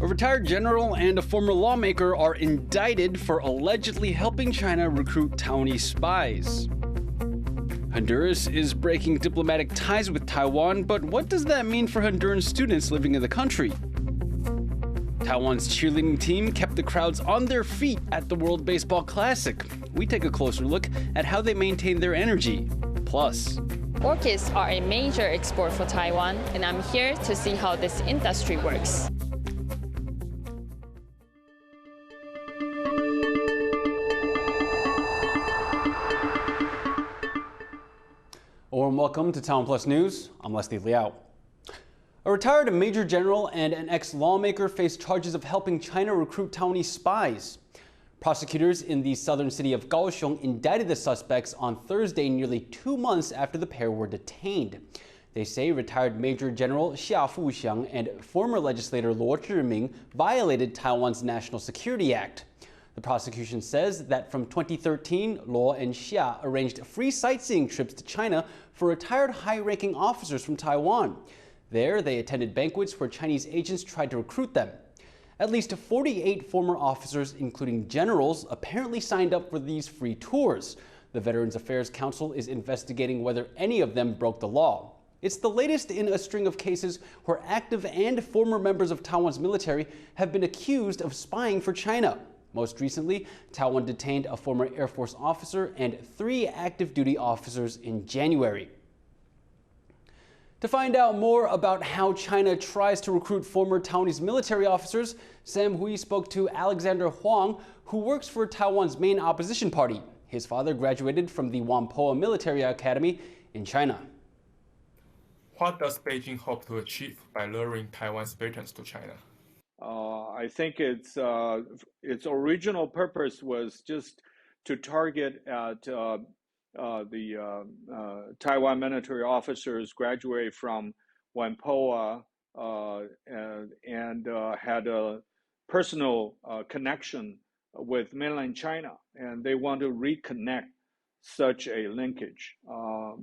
A retired general and a former lawmaker are indicted for allegedly helping China recruit Taiwanese spies. Honduras is breaking diplomatic ties with Taiwan, but what does that mean for Honduran students living in the country? Taiwan's cheerleading team kept the crowds on their feet at the World Baseball Classic. We take a closer look at how they maintain their energy. Plus, orchids are a major export for Taiwan, and I'm here to see how this industry works. Warm welcome to TaiwanPlus News. I'm Liao. A retired Major General and an ex-lawmaker face charges of helping China recruit Taiwanese spies. Prosecutors in the southern city of Kaohsiung indicted the suspects on Thursday, nearly 2 months after the pair were detained. They say retired Major General Xia Fuxiang and former legislator Luo Zhiming violated Taiwan's National Security Act. The prosecution says that from 2013, Luo and Xia arranged free sightseeing trips to China for retired high-ranking officers from Taiwan. There, they attended banquets where Chinese agents tried to recruit them. At least 48 former officers, including generals, apparently signed up for these free tours. The Veterans Affairs Council is investigating whether any of them broke the law. It's the latest in a string of cases where active and former members of Taiwan's military have been accused of spying for China. Most recently, Taiwan detained a former Air Force officer and 3 active duty officers in January. To find out more about how China tries to recruit former Taiwanese military officers, Sam Hui spoke to Alexander Huang, who works for Taiwan's main opposition party. His father graduated from the Whampoa Military Academy in China. What does Beijing hope to achieve by luring Taiwan's veterans to China? I think its original purpose was just to target at the Taiwan military officers graduate from Whampoa and had a personal connection with mainland China, and they want to reconnect such a linkage.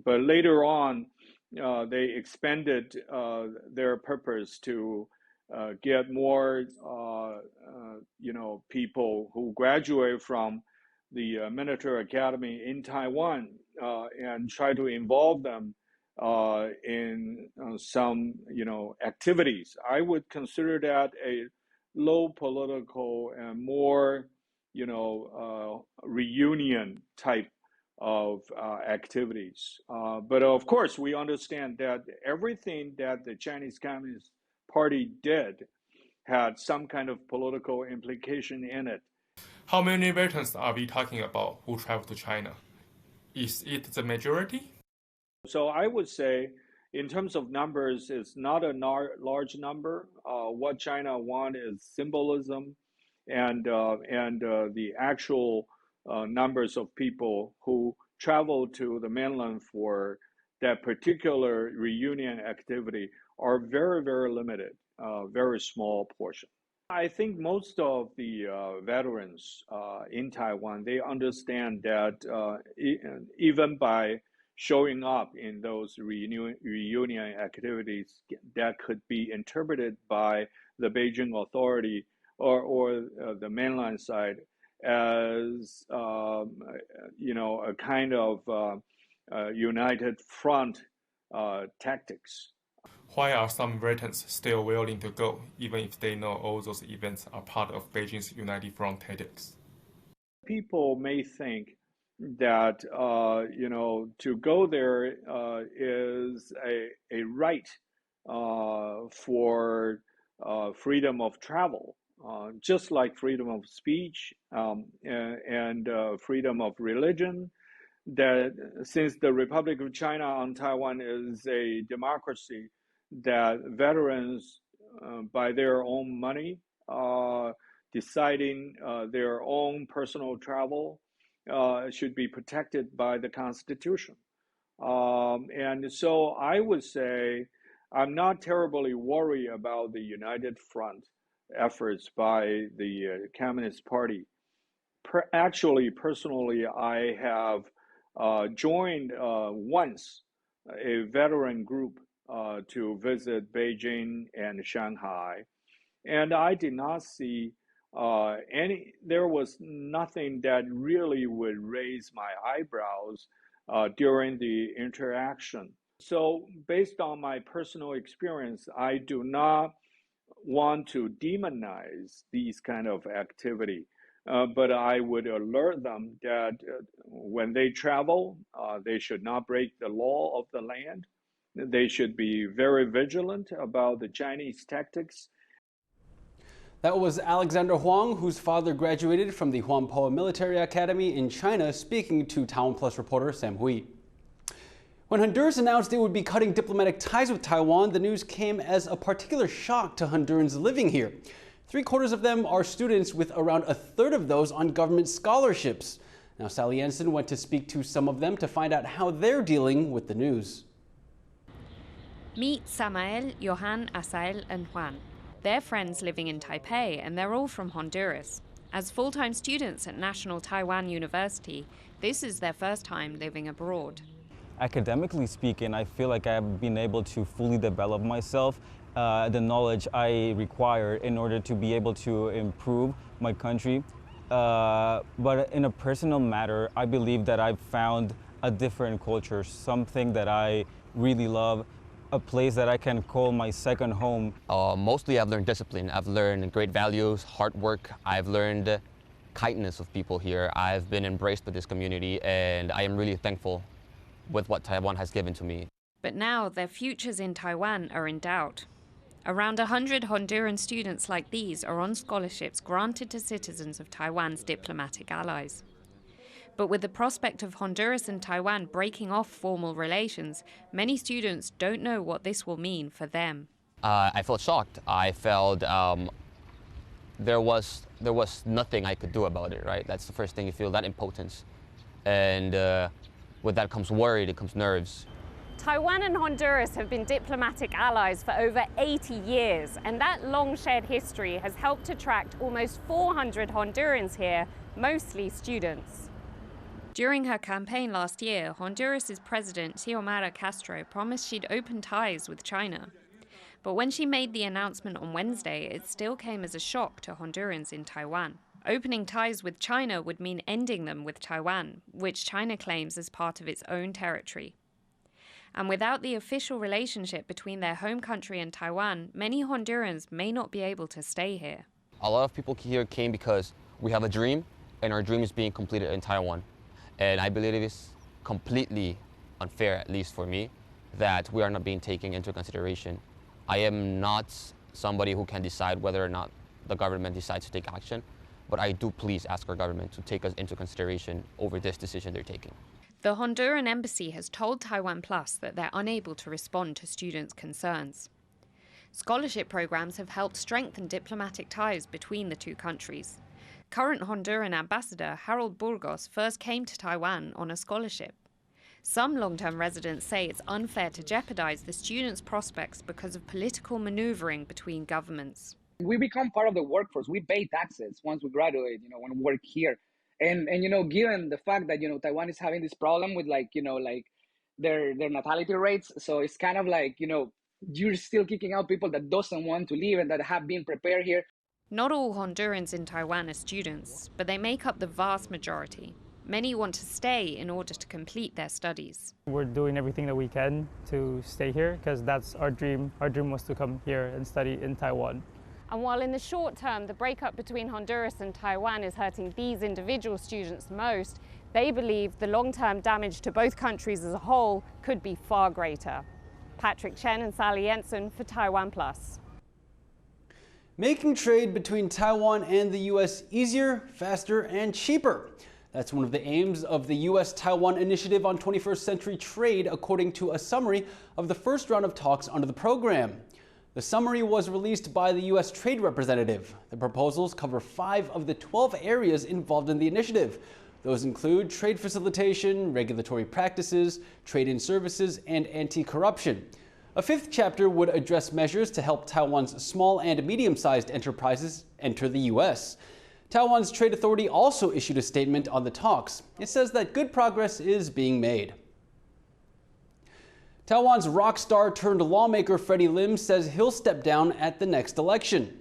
But later on, they expanded their purpose to get more, people who graduate from the military academy in Taiwan and try to involve them in some, activities. I would consider that a low political and more, reunion type of activities. But of course, we understand that everything that the Chinese Communist Party did had some kind of political implication in it. How many veterans are we talking about who travel to China? Is it the majority? So I would say, in terms of numbers, it's not a large number. What China wants is symbolism, and the actual numbers of people who travel to the mainland for that particular reunion activity are very, very limited, very small portion. I think most of the veterans in Taiwan, they understand that even by showing up in those reunion activities, that could be interpreted by the Beijing authority or the mainland side as a kind of united front tactics. Why are some veterans still willing to go, even if they know all those events are part of Beijing's United Front tactics? People may think that to go there is a right for freedom of travel, just like freedom of speech and freedom of religion. That since the Republic of China on Taiwan is a democracy, that veterans, by their own money, deciding their own personal travel, should be protected by the Constitution. And so I would say I'm not terribly worried about the United Front efforts by the Communist Party. Actually, personally, I have joined once a veteran group to visit Beijing and Shanghai. And I did not see there was nothing that really would raise my eyebrows during the interaction. So based on my personal experience, I do not want to demonize these kind of activity. But I would alert them that when they travel, they should not break the law of the land. They should be very vigilant about the Chinese tactics. That was Alexander Huang, whose father graduated from the Huangpo Military Academy in China, speaking to TaiwanPlus reporter Sam Hui. When Honduras announced it would be cutting diplomatic ties with Taiwan, the news came as a particular shock to Hondurans living here. 3/4 of them are students, with around a third of those on government scholarships. Now, Sally Jensen went to speak to some of them to find out how they're dealing with the news. Meet Samael, Johan, Asael, and Juan. They're friends living in Taipei, and they're all from Honduras. As full-time students at National Taiwan University, this is their first time living abroad. Academically speaking, I feel like I've been able to fully develop myself, the knowledge I require in order to be able to improve my country. But in a personal matter, I believe that I've found a different culture, something that I really love, a place that I can call my second home. Mostly I've learned discipline. I've learned great values, hard work. I've learned kindness of people here. I've been embraced by this community, and I am really thankful with what Taiwan has given to me. But now their futures in Taiwan are in doubt. Around 100 Honduran students like these are on scholarships granted to citizens of Taiwan's diplomatic allies. But with the prospect of Honduras and Taiwan breaking off formal relations, many students don't know what this will mean for them. I felt shocked. I felt there was nothing I could do about it, right? That's the first thing you feel, that impotence. And with that comes worry, it comes nerves. Taiwan and Honduras have been diplomatic allies for over 80 years, and that long shared history has helped attract almost 400 Hondurans here, mostly students. During her campaign last year, Honduras' president Xiomara Castro promised she'd open ties with China. But when she made the announcement on Wednesday, it still came as a shock to Hondurans in Taiwan. Opening ties with China would mean ending them with Taiwan, which China claims as part of its own territory. And without the official relationship between their home country and Taiwan, many Hondurans may not be able to stay here. A lot of people here came because we have a dream, and our dream is being completed in Taiwan. And I believe it is completely unfair, at least for me, that we are not being taken into consideration. I am not somebody who can decide whether or not the government decides to take action, but I do please ask our government to take us into consideration over this decision they're taking. The Honduran embassy has told TaiwanPlus that they're unable to respond to students' concerns. Scholarship programs have helped strengthen diplomatic ties between the two countries. Current Honduran ambassador Harold Burgos first came to Taiwan on a scholarship. Some long-term residents say it's unfair to jeopardize the students' prospects because of political maneuvering between governments. We become part of the workforce. We pay taxes once we graduate, when we work here. And given the fact that, Taiwan is having this problem with their natality rates. So it's kind of like, you're still kicking out people that doesn't want to leave and that have been prepared here. Not all Hondurans in Taiwan are students, but they make up the vast majority. Many want to stay in order to complete their studies. We're doing everything that we can to stay here because that's our dream. Our dream was to come here and study in Taiwan. And while in the short term, the breakup between Honduras and Taiwan is hurting these individual students most, they believe the long-term damage to both countries as a whole could be far greater. Patrick Chen and Sally Jensen for TaiwanPlus. Making trade between Taiwan and the U.S. easier, faster, and cheaper. That's one of the aims of the U.S.-Taiwan Initiative on 21st Century Trade, according to a summary of the first round of talks under the program. The summary was released by the U.S. Trade Representative. The proposals cover 5 of the 12 areas involved in the initiative. Those include trade facilitation, regulatory practices, trade in services, and anti-corruption. A 5th chapter would address measures to help Taiwan's small and medium-sized enterprises enter the U.S. Taiwan's Trade Authority also issued a statement on the talks. It says that good progress is being made. Taiwan's rock star turned lawmaker Freddie Lim says he'll step down at the next election.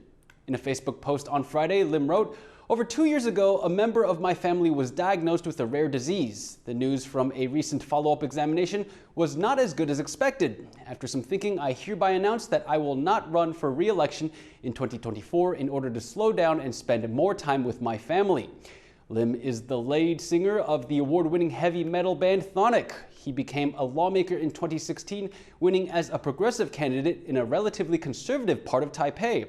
In a Facebook post on Friday, Lim wrote, "Over 2 years ago, a member of my family was diagnosed with a rare disease. The news from a recent follow-up examination was not as good as expected. After some thinking, I hereby announce that I will not run for re-election in 2024 in order to slow down and spend more time with my family." Lim is the lead singer of the award-winning heavy metal band Thonic. He became a lawmaker in 2016, winning as a progressive candidate in a relatively conservative part of Taipei.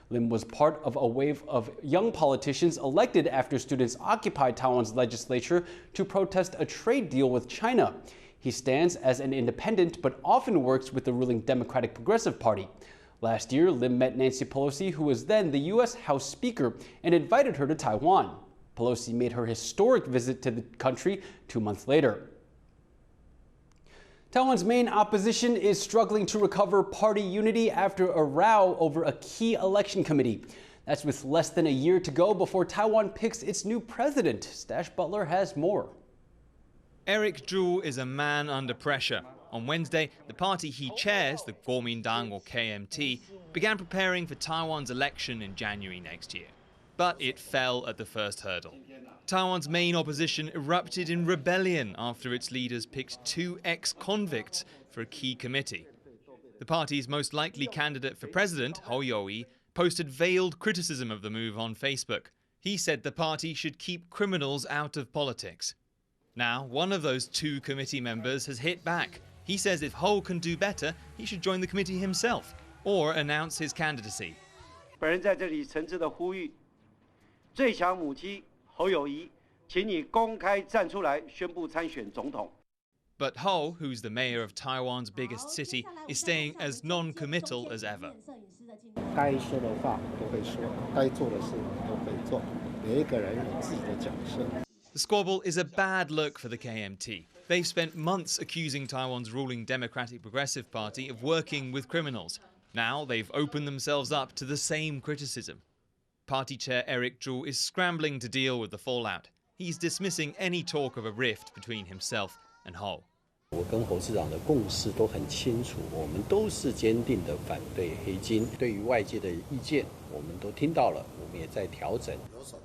Lim was part of a wave of young politicians elected after students occupied Taiwan's legislature to protest a trade deal with China. He stands as an independent but often works with the ruling Democratic Progressive Party. Last year, Lim met Nancy Pelosi, who was then the U.S. House Speaker, and invited her to Taiwan. Pelosi made her historic visit to the country 2 months later. Taiwan's main opposition is struggling to recover party unity after a row over a key election committee. That's with less than a year to go before Taiwan picks its new president. Stash Butler has more. Eric Zhu is a man under pressure. On Wednesday, the party he chairs, the Kuomintang or KMT, began preparing for Taiwan's election in January next year. But it fell at the first hurdle. Taiwan's main opposition erupted in rebellion after its leaders picked 2 ex-convicts for a key committee. The party's most likely candidate for president, Hou You-yi, posted veiled criticism of the move on Facebook. He said the party should keep criminals out of politics. Now, one of those 2 committee members has hit back. He says if Hou can do better, he should join the committee himself or announce his candidacy. 本人在这里诚挚地呼吁，最强母鸡侯友宜，请你公开站出来宣布参选总统。 But Hou, who's the mayor of Taiwan's biggest city, is staying as non-committal as ever. 该说的话都会说，该做的事都会做，每一个人有自己的角色。 The squabble is a bad look for the KMT. They've spent months accusing Taiwan's ruling Democratic Progressive Party of working with criminals. Now they've opened themselves up to the same criticism. Party chair Eric Zhu is scrambling to deal with the fallout. He's dismissing any talk of a rift between himself and Hou. 我跟侯市长的共识都很清楚，我们都是坚定的反对黑金。对于外界的意见，我们都听到了，我们也在调整。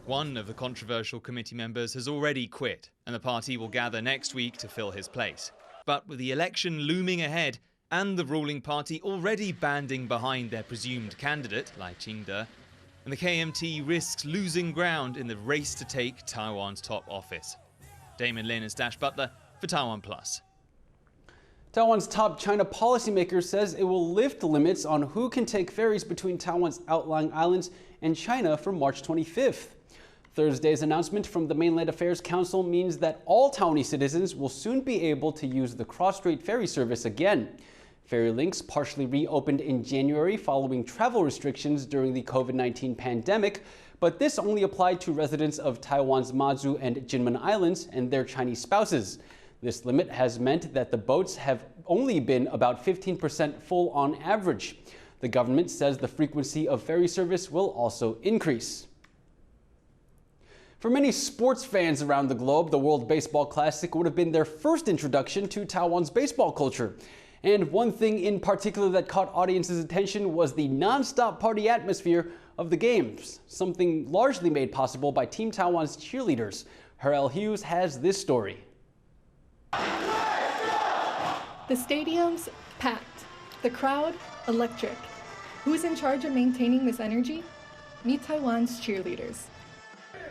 One of the controversial committee members has already quit, and the party will gather next week to fill his place. But with the election looming ahead, and the ruling party already banding behind their presumed candidate, Taipei, and the KMT risks losing ground in the race to take Taiwan's top office. Damon Lin and Stash Butler for TaiwanPlus. Taiwan's top China policymaker says it will lift limits on who can take ferries between Taiwan's outlying islands and China from March 25th. Thursday's announcement from the Mainland Affairs Council means that all Taiwanese citizens will soon be able to use the cross-strait ferry service again. Ferry links partially reopened in January following travel restrictions during the COVID-19 pandemic, but this only applied to residents of Taiwan's Mazu and Jinmen Islands and their Chinese spouses. This limit has meant that the boats have only been about 15% full on average. The government says the frequency of ferry service will also increase. For many sports fans around the globe, the World Baseball Classic would have been their first introduction to Taiwan's baseball culture. And one thing in particular that caught audiences' attention was the non-stop party atmosphere of the games, something largely made possible by Team Taiwan's cheerleaders. Harrell Hughes has this story. The stadium's packed, the crowd electric. Who's in charge of maintaining this energy? Meet Taiwan's cheerleaders.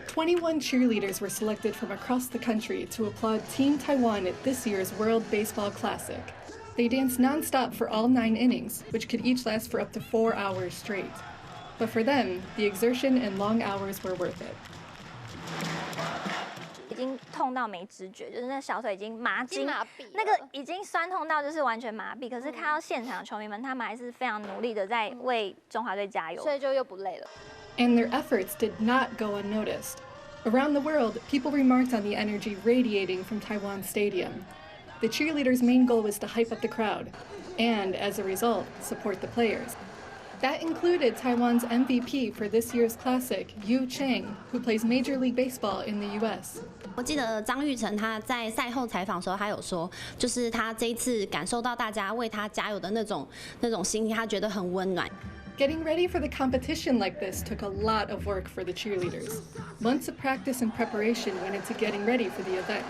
21 cheerleaders were selected from across the country to applaud Team Taiwan at this year's World Baseball Classic. They danced non-stop for all 9 innings, which could each last for up to 4 hours straight. But for them, the exertion and long hours were worth it. 已经痛到没知觉，就是那小腿已经麻痹，那个已经酸痛到就是完全麻痹。可是看到现场的球迷们，他们还是非常努力的在为中华队加油，所以就又不累了。And their efforts did not go unnoticed. Around the world, people remarked on the energy radiating from Taiwan Stadium. The cheerleaders' main goal was to hype up the crowd, and as a result, support the players. That included Taiwan's MVP for this year's Classic, Yu Chang, who plays Major League Baseball in the U.S. 我记得张育成他在赛后采访的时候，他有说，就是他这一次感受到大家为他加油的那种心情，他觉得很温暖。Getting ready for the competition like this took a lot of work for the cheerleaders. Months of practice and preparation went into getting ready for the event.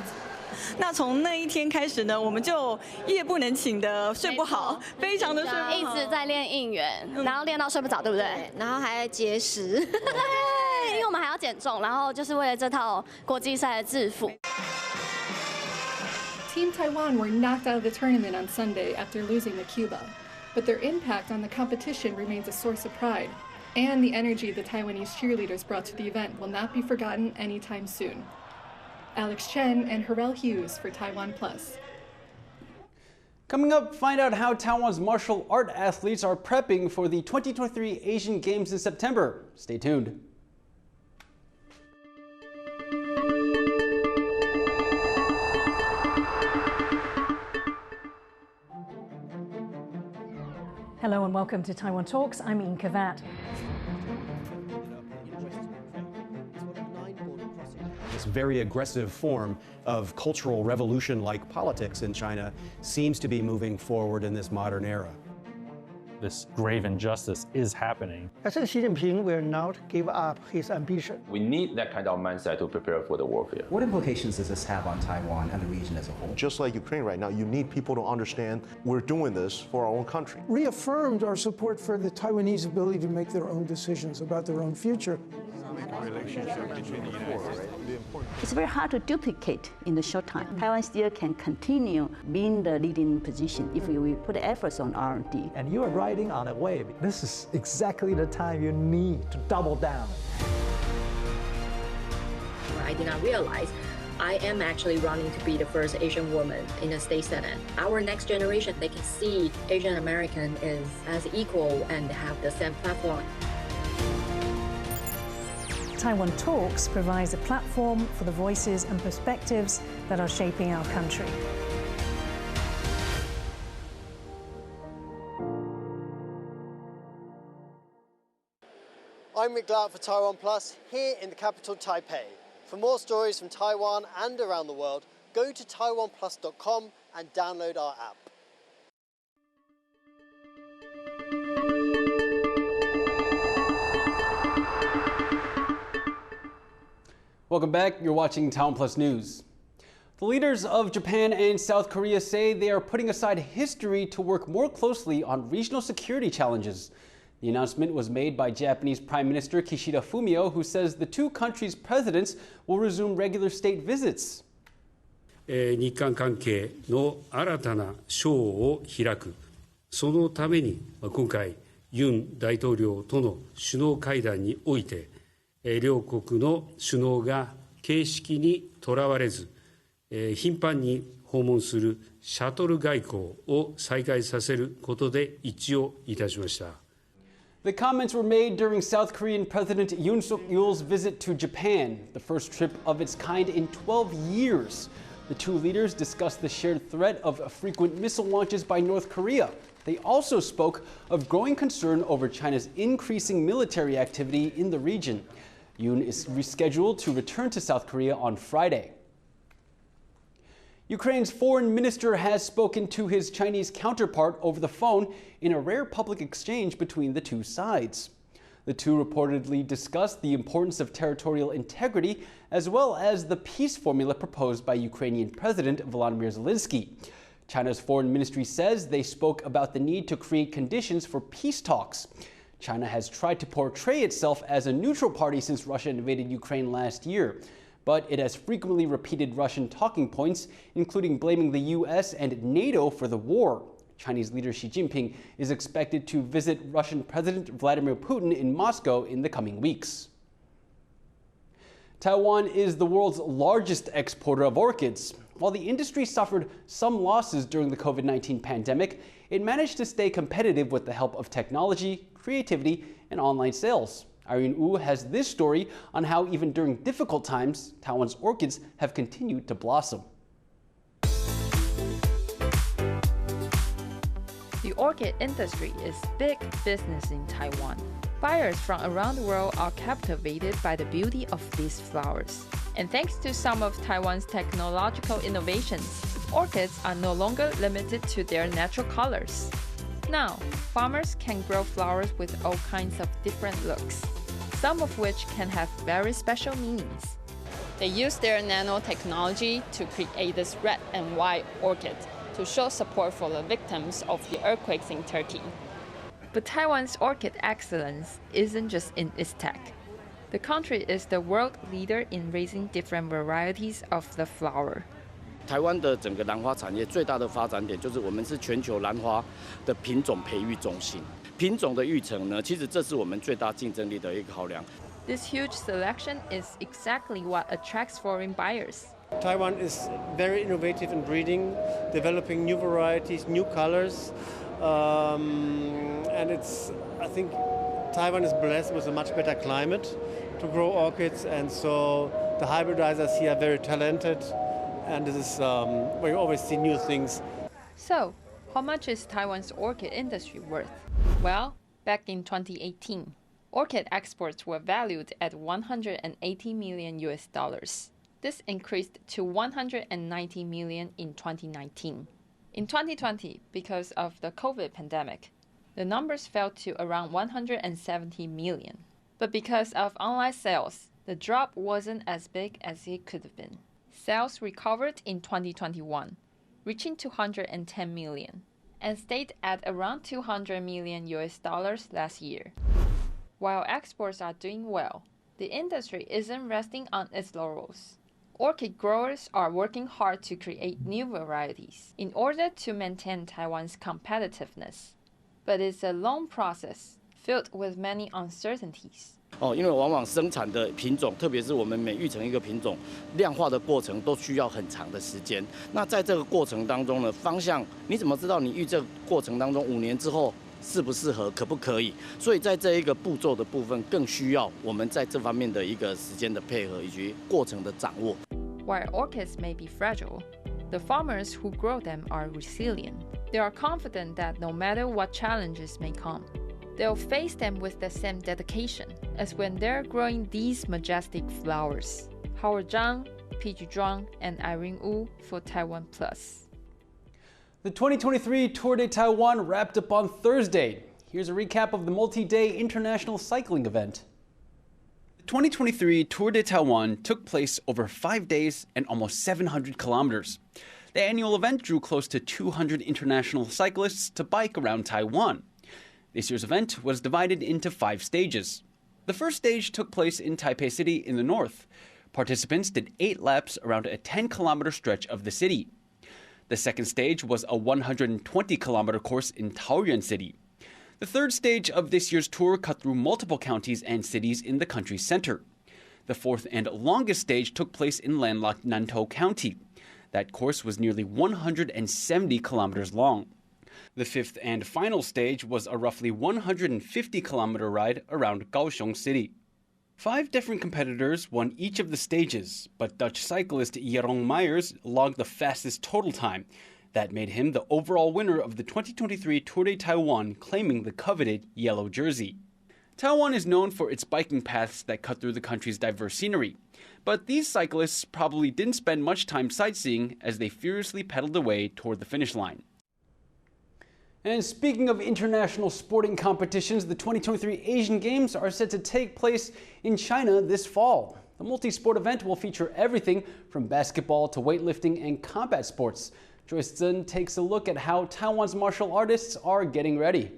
那从那一天开始呢，我们就夜不能寝的睡不好，非常的睡不好，一直在练应援，然后练到睡不着，对不对？然后还节食，对，因为我们还要减重，然后就是为了这套国际赛的制服。Team Taiwan were knocked out of the tournament on Sunday after losing to Cuba, but their impact on the competition remains a source of pride, and the energy the Taiwanese cheerleaders brought to the event will not be forgotten anytime soon. Alex Chen and Harel Hughes for TaiwanPlus. Coming up, find out how Taiwan's martial art athletes are prepping for the 2023 Asian Games in September. Stay tuned. Hello and welcome to Taiwan Talks. I'm Inka Vat. This very aggressive form of cultural revolution-like politics in China seems to be moving forward in this modern era. This grave injustice is happening. I think Xi Jinping will not give up his ambition. We need that kind of mindset to prepare for the warfare. What implications does this have on Taiwan and the region as a whole? Just like Ukraine right now, you need people to understand we're doing this for our own country. Reaffirmed our support for the Taiwanese ability to make their own decisions about their own future. It's very hard to duplicate in the short time. Taiwan still can continue being the leading position if we put efforts on R&D. And you are riding on a wave. This is exactly the time you need to double down. I did not realize I am actually running to be the first Asian woman in the state senate. Our next generation, they can see Asian American is as equal and have the same platform. Taiwan Talks provides a platform for the voices and perspectives that are shaping our country. I'm Rick Liao for TaiwanPlus here in the capital Taipei. For more stories from Taiwan and around the world, go to TaiwanPlus.com and download our app. Welcome back. You're watching TaiwanPlus News. The leaders of Japan and South Korea say they are putting aside history to work more closely on regional security challenges. The announcement was made by Japanese Prime Minister Kishida Fumio, who says the two countries' presidents will resume regular state visits. 日韓関係の新たな章を開く。そのために今回ユン大統領との首脳会談において両国の首脳が形式にとらわれず頻繁に訪問するシャトル外交を再開させることで一致をいたしました。The comments were made during South Korean President Yoon Suk-yeol's visit to Japan, the first trip of its kind in 12 years. The two leaders discussed the shared threat of frequent missile launches by North Korea. They also spoke of growing concern over China's increasing military activity in the region. Yoon is rescheduled to return to South Korea on Friday. Ukraine's foreign minister has spoken to his Chinese counterpart over the phone in a rare public exchange between the two sides. The two reportedly discussed the importance of territorial integrity as well as the peace formula proposed by Ukrainian President Volodymyr Zelensky. China's foreign ministry says they spoke about the need to create conditions for peace talks. China has tried to portray itself as a neutral party since Russia invaded Ukraine last year, but it has frequently repeated Russian talking points, including blaming the US and NATO for the war. Chinese leader Xi Jinping is expected to visit Russian President Vladimir Putin in Moscow in the coming weeks. Taiwan is the world's largest exporter of orchids. While the industry suffered some losses during the COVID-19 pandemic, it managed to stay competitive with the help of technology, creativity, and online sales. Irene Wu has this story on how even during difficult times, Taiwan's orchids have continued to blossom. The orchid industry is big business in Taiwan. Buyers from around the world are captivated by the beauty of these flowers. And thanks to some of Taiwan's technological innovations, orchids are no longer limited to their natural colors. Now, farmers can grow flowers with all kinds of different looks, some of which can have very special meanings. They use their nanotechnology to create this red and white orchid to show support for the victims of the earthquakes in Turkey. But Taiwan's orchid excellence isn't just in its tech. The country is the world leader in raising different varieties of the flower. 台湾的整个兰花产业最大的发展点就是我们是全球兰花的品种培育中心。品种的育成呢，其实这是我们最大竞争力的一个考量。This huge selection is exactly what attracts foreign buyers. Taiwan is very innovative in breeding, developing new varieties, new colors, and I think Taiwan is blessed with a much better climate to grow orchids, and so the hybridizers here are very talented, and this is where you always see new things. So, how much is Taiwan's orchid industry worth? Well, back in 2018, orchid exports were valued at $180 million. This increased to $190 million in 2019. In 2020, because of the COVID pandemic, the numbers fell to around $170 million. But because of online sales, the drop wasn't as big as it could have been. Sales recovered in 2021, reaching $210 million, and stayed at around $200 million last year. While exports are doing well, the industry isn't resting on its laurels. Orchid growers are working hard to create new varieties in order to maintain Taiwan's competitiveness. But it's a long process filled with many uncertainties. 因为往往生产的品种，特别是我们每育成一个品种，量化的过程都需要很长的时间。那在这个过程当中呢，方向你怎么知道你育这个过程当中5年之后适不适合，可不可以？所以在这一个步骤的部分，更需要我们在这方面的一个时间的配合以及过程的掌握。While orchids may be fragile, the farmers who grow them are resilient. They are confident that no matter what challenges may come, they'll face them with the same dedication as when they're growing these majestic flowers. Howard Zhang, PG Zhuang, and Irene Wu for TaiwanPlus. The 2023 Tour de Taiwan wrapped up on Thursday. Here's a recap of the multi-day international cycling event. The 2023 Tour de Taiwan took place over 5 days and almost 700 kilometers. The annual event drew close to 200 international cyclists to bike around Taiwan. This year's event was divided into 5 stages. The first stage took place in Taipei City in the north. Participants did 8 laps around a 10-kilometer stretch of the city. The second stage was a 120-kilometer course in Taoyuan City. The third stage of this year's tour cut through multiple counties and cities in the country's center. The fourth and longest stage took place in landlocked Nantou County. That course was nearly 170 kilometers long. The fifth and final stage was a roughly 150-kilometer ride around Kaohsiung City. 5 different competitors won each of the stages, but Dutch cyclist Jeroen Meijers logged the fastest total time. That made him the overall winner of the 2023 Tour de Taiwan, claiming the coveted yellow jersey. Taiwan is known for its biking paths that cut through the country's diverse scenery. But these cyclists probably didn't spend much time sightseeing as they furiously pedaled away toward the finish line. And speaking of international sporting competitions, the 2023 Asian Games are set to take place in China this fall. The multi-sport event will feature everything from basketball to weightlifting and combat sports. Joyce Zhen takes a look at how Taiwan's martial artists are getting ready.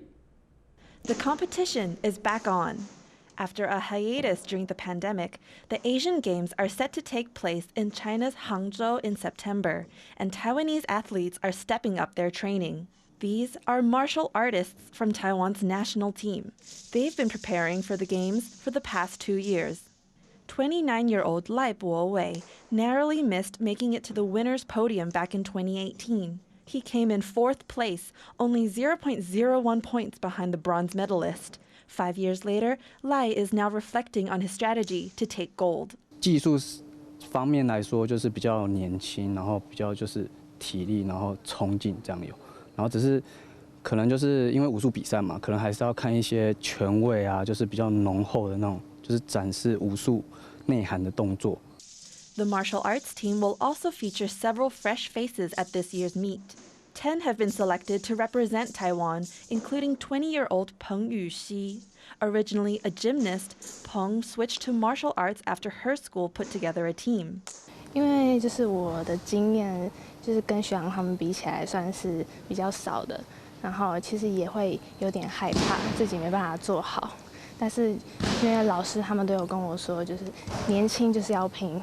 The competition is back on. After a hiatus during the pandemic, the Asian Games are set to take place in China's Hangzhou in September, and Taiwanese athletes are stepping up their training. These are martial artists from Taiwan's national team. They've been preparing for the Games for the past 2 years. 29-year-old Liao Wei narrowly missed making it to the winner's podium back in 2018. He came in 4th place, only 0.01 points behind the bronze medalist. 5 years later, Lai is now reflecting on his strategy to take gold. 技术方面来说，就是比较年轻，然后比较就是体力，然后冲劲这样有。然后只是可能就是因为武术比赛嘛，可能还是要看一些拳位啊，就是比较浓厚的那种，就是展示武术内涵的动作。The martial arts team will also feature several fresh faces at this year's meet. 10 have been selected to represent Taiwan, including 20-year-old Peng Yuxi. Originally a gymnast, Peng switched to martial arts after her school put together a team. 因为就是我的经验，就是跟学长他们比起来算是比较少的，然后其实也会有点害怕自己没办法做好，但是因为老师他们都有跟我说，就是年轻就是要拼。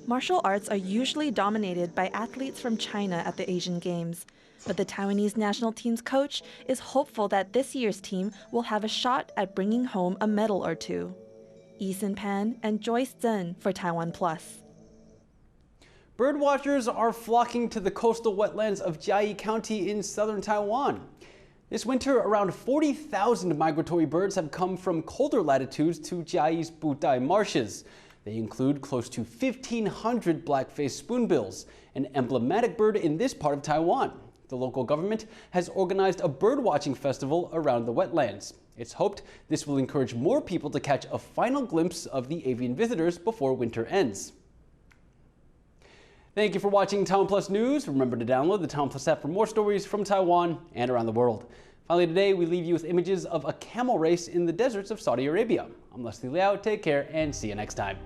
Martial arts are usually dominated by athletes from China at the Asian Games, but the Taiwanese national team's coach is hopeful that this year's team will have a shot at bringing home a medal or two. Eason Pan and Joyce Zhen for TaiwanPlus. Birdwatchers are flocking to the coastal wetlands of Jiayi County in southern Taiwan. This winter, around 40,000 migratory birds have come from colder latitudes to Jiayi's Budai marshes. They include close to 1,500 black-faced spoonbills, an emblematic bird in this part of Taiwan. The local government has organized a birdwatching festival around the wetlands. It's hoped this will encourage more people to catch a final glimpse of the avian visitors before winter ends. Thank you for watching TaiwanPlus News. Remember to download the TaiwanPlus app for more stories from Taiwan and around the world. Finally today, we leave you with images of a camel race in the deserts of Saudi Arabia. I'm Liao. Take care and see you next time.